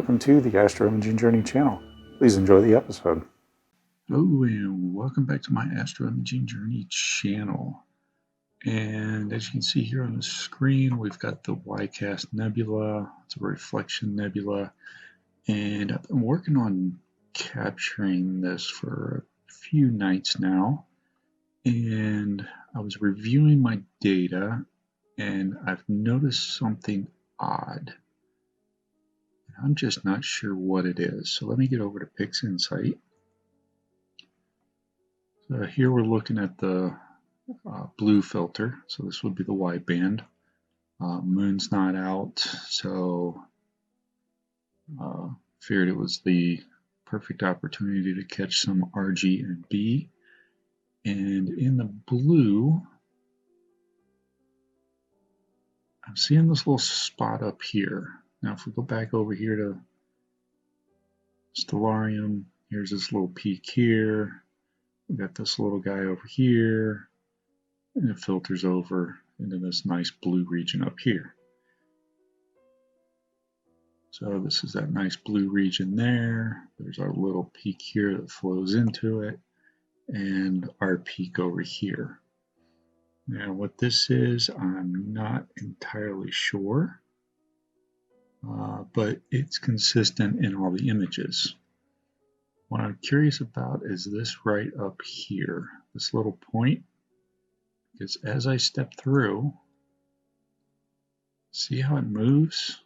welcome to the Astroimaging Journey channel. Please enjoy the episode. Hello and welcome back to my Astroimaging Journey channel. And as you can see here on the screen, we've got the YCAST Nebula. It's a reflection nebula. And I've been working on capturing this for a few nights now. And I was reviewing my data and I've noticed something odd. I'm just not sure what it is. So let me get over to PixInsight. So here we're looking at the blue filter. So this would be the wideband. Moon's not out, so figured it was the perfect opportunity to catch some RG and B. And in the blue, I'm seeing this little spot up here. Now if we go back over here to Stellarium, here's this little peak here. We got this little guy over here, and it filters over into this nice blue region up here. So this is that nice blue region there. There's our little peak here that flows into it, and our peak over here. Now what this is, I'm not entirely sure. But it's consistent in all the images. What I'm curious about is this right up here, this little point, because as I step through, see how it moves?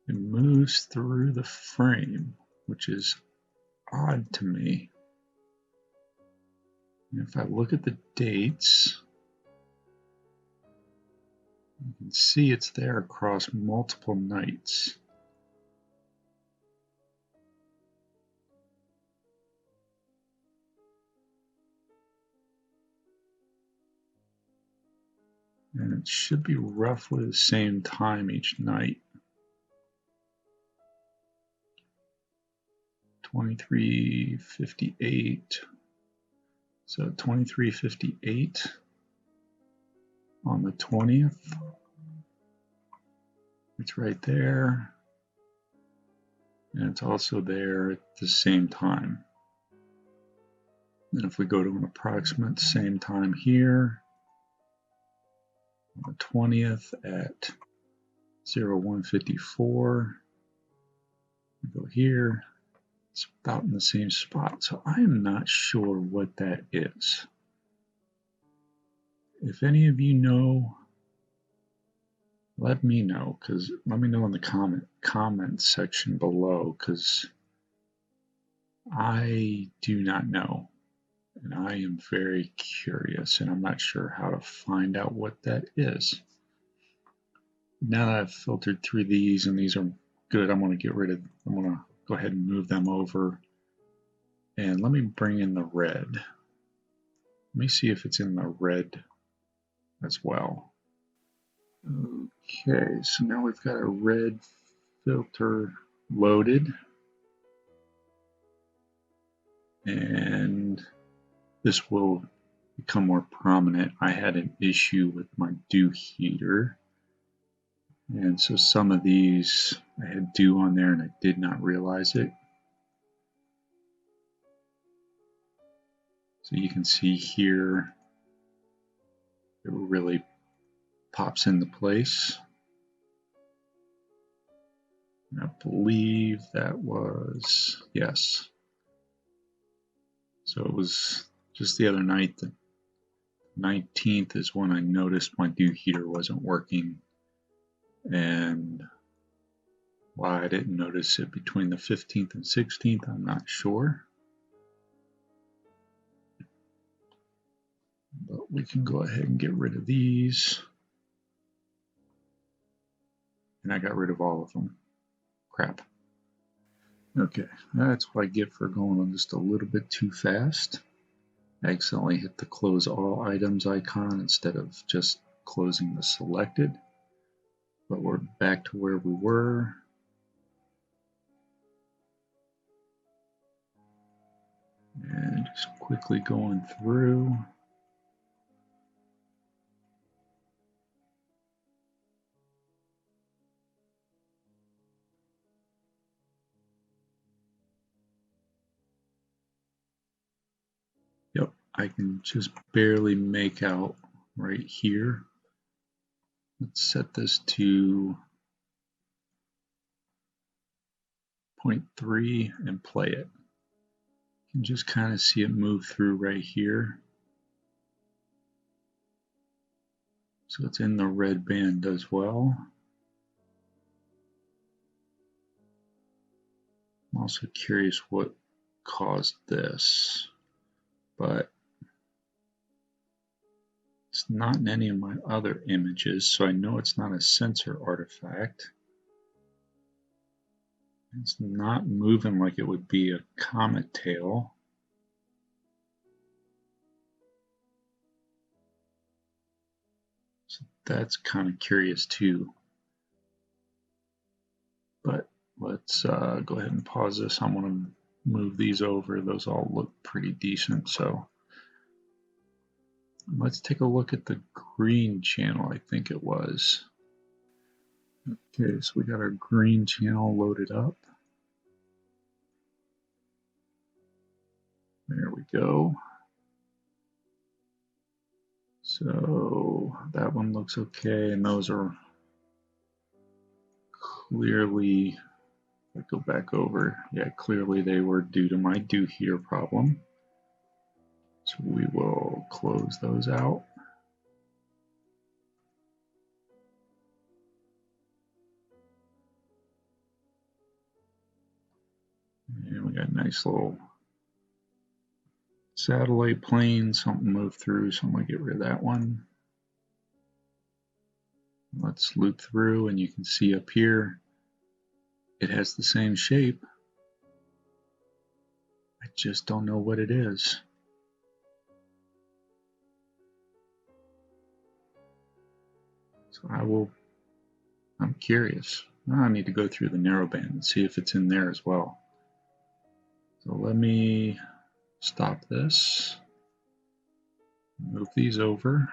It moves through the frame, which is odd to me. And if I look at the dates, you can see it's there across multiple nights. And it should be roughly the same time each night. 23:58. So 23:58 on the 20th. It's right there. And it's also there at the same time. And if we go to an approximate same time here, on the 20th at 01:54, we go here, it's about in the same spot. So I am not sure what that is. If any of you know, let me know, let me know in the comment section below, because I do not know. And I am very curious, and I'm not sure how to find out what that is. Now that I've filtered through these, and these are good, I'm going to go ahead and move them over. And let me bring in the red. Let me see if it's in the red as well. Okay, so now we've got a red filter loaded. And this will become more prominent. I had an issue with my dew heater. And so some of these, I had dew on there and I did not realize it. So you can see here, it really pops into place. And I believe that was, yes. So it was just the other night, the 19th is when I noticed my dew heater wasn't working. And why I didn't notice it between the 15th and 16th, I'm not sure. But we can go ahead and get rid of these. And I got rid of all of them. Crap. Okay, that's what I get for going on just a little bit too fast. I accidentally hit the close all items icon instead of just closing the selected. But we're back to where we were. And just quickly going through. I can just barely make out right here. Let's set this to 0.3 and play it. You can just kind of see it move through right here. So it's in the red band as well. I'm also curious what caused this, but it's not in any of my other images, so I know it's not a sensor artifact. It's not moving like it would be a comet tail. So that's kind of curious too. But let's go ahead and pause this. I'm going to move these over. Those all look pretty decent. So let's take a look at the green channel, I think it was. Okay, so we got our green channel loaded up. There we go. So that one looks okay, and those are clearly, if I go back over, yeah, clearly they were due to my do here problem. So we will close those out. And we got a nice little satellite plane, something moved through, so I'm going to get rid of that one. Let's loop through, and you can see up here, it has the same shape. I just don't know what it is. So I'm curious. Now I need to go through the narrowband and see if it's in there as well. So let me stop this, move these over.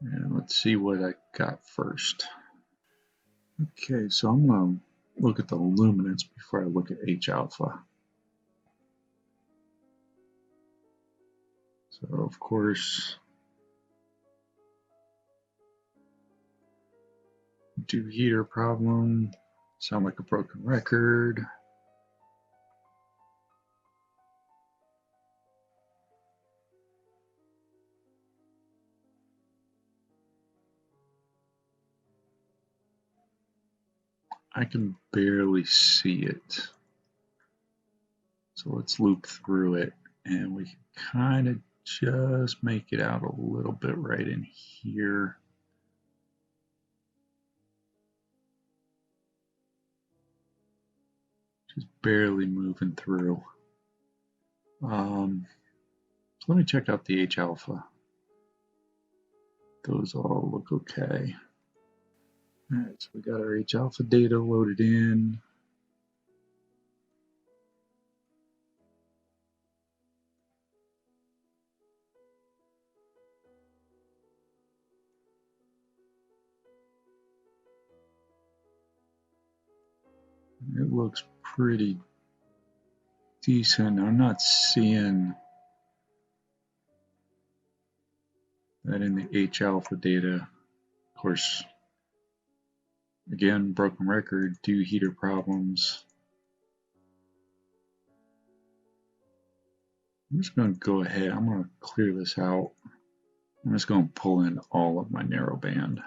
And let's see what I got first. Okay, so I'm going to look at the luminance before I look at H alpha. So of course, do heater problem, sound like a broken record. I can barely see it. So let's loop through it, and we can kind of just make it out a little bit right in here. Just barely moving through. So let me check out the H alpha. Those all look okay. All right, so we got our H alpha data loaded in. It looks pretty decent. I'm not seeing that in the H alpha data. Of course, again, broken record, do heater problems. I'm just going to go ahead. I'm going to clear this out. I'm just going to pull in all of my narrowband.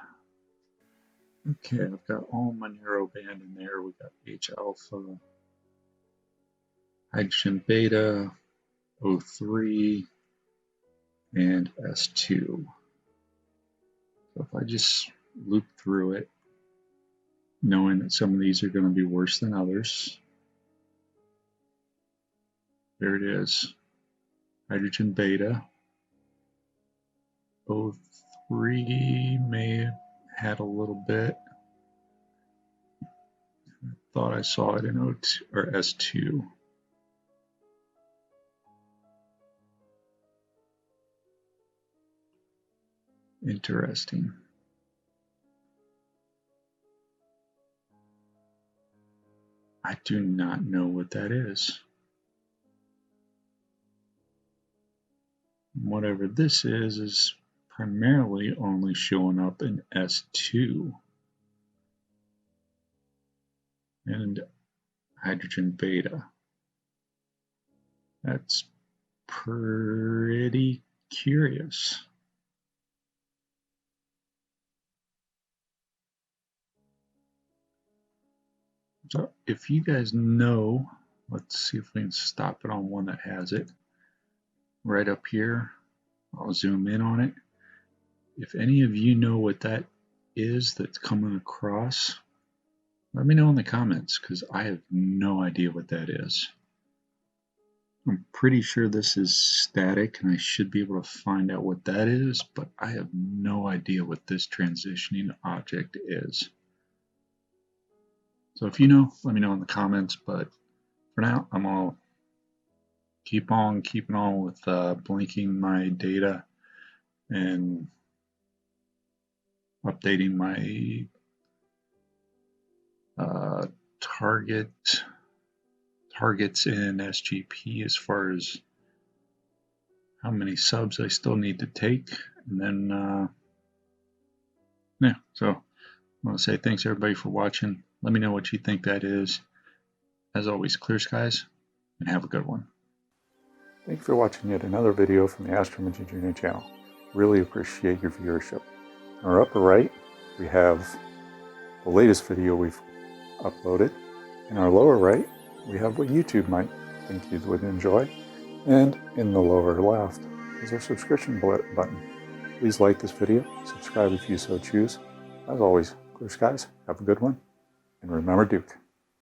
Okay, I've got all my narrowband in there. We got H alpha, hydrogen beta, O3, and S2. So if I just loop through it, knowing that some of these are going to be worse than others, there it is. Hydrogen beta. O3 may have had a little bit. I thought I saw it in O2 or S2. Interesting. I do not know what that is. Whatever this is primarily only showing up in S2 and hydrogen beta. That's pretty curious. So if you guys know, let's see if we can stop it on one that has it. Right up here, I'll zoom in on it. If any of you know what that is that's coming across, let me know in the comments, because I have no idea what that is. I'm pretty sure this is static, and I should be able to find out what that is, but I have no idea what this transitioning object is. So if you know, let me know in the comments, but for now, I'm all keep on keeping on with blinking my data and updating my targets in SGP as far as how many subs I still need to take, and then yeah. So I want to say thanks everybody for watching. Let me know what you think that is. As always, clear skies, and have a good one. Thank you for watching yet another video from the Astroimaging Journey channel. Really appreciate your viewership. In our upper right, we have the latest video we've uploaded. In our lower right, we have what YouTube might think you would enjoy. And in the lower left is our subscription button. Please like this video, subscribe if you so choose. As always, clear skies, have a good one, and remember Duke.